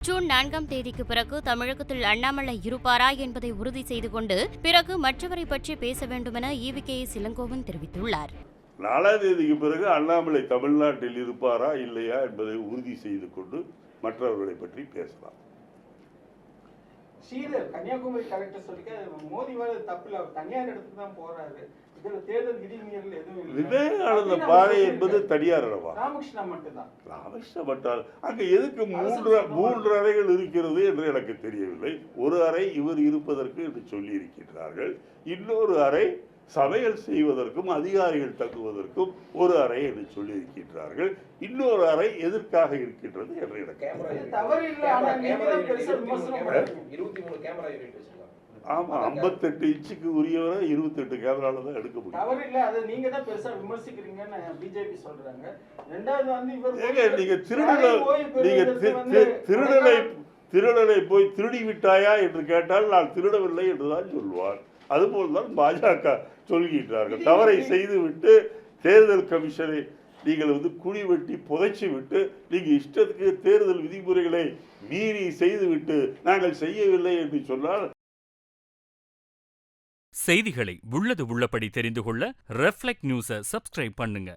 June 4ஆம் தேதிக்கு பிறகு தமிழகத்தில் அண்ணாமலை இருப்பாரா என்பதை உறுதி செய்து கொண்டு பிறகு மற்றவரை பற்றி பேச வேண்டுமென ஈவி.கே.எஸ். இளங்கோவன் தெரிவித்துள்ளார். 4ஆம் தேதிக்கு பிறகு அண்ணாமலை தமிழ்நாட்டில் இருப்பாரா இல்லையா என்பதை உறுதி செய்து கொண்டு மற்றவர்களை பற்றி பேசலாம். ஸ்ரீதர் கன்னியாகுமரி கலெக்டர் சொல்லிக்க மோடி தப்பில்ல, தனியார் இடத்துக்கு தான் போறாரு. இதுல தேர்தல் விதிமீறல் எதுவும் இல்லை. விவேகானந்த பாறை என்பது தனியார் இடமா? ராமகிருஷ்ணா மட்டும்தான். ராமகிருஷ்ணா மட்டும் அங்க எதுக்கு மூன்று அறைகள் இருக்கிறது என்று எனக்கு தெரியவில்லை. ஒரு அறை இவர் இருப்பதற்கு என்று சொல்லி இருக்கின்றார்கள். இன்னொரு அறை சமையல் செய்வதற்கும் அதிகாரிகள் தங்குவதற்கும் ஒரு அறை என்று சொல்லி இருக்கின்றார்கள். இன்னொரு அறை எதற்காக இருக்கின்றது என்று எனக்கு ஆமா 58 இன்ச்சுக்கு உரியவரை 28 கேமரால தான் எடுக்க முடியும். தவறு இல்ல, அதை நீங்க தான் பெருசா விமர்சிக்கிறீங்கன்னு பிஜேபி சொல்றாங்க. ரெண்டாவது வந்து நீங்க திருடனை போய் திருடி விட்டாயா என்று கேட்டால் நான் திருடவில்லை என்றுதான் சொல்வார். அதுபோல்தான் பாஜக சொல்கிறார்கள். தவறை செய்துவிட்டு தேர்தல் கமிஷனை நீங்கள் குழி வெட்டி புதைச்சி விட்டு நீங்கள் இஷ்டத்துக்கு தேர்தல் விதிமுறைகளை மீறி செய்துவிட்டு நாங்கள் செய்யவில்லை என்று சொன்னால். செய்திகளை உள்ளது உள்ளபடி தெரிந்து கொள்ள ரெஃப்ளெக்ட் நியூஸை சப்ஸ்கிரைப் பண்ணுங்க.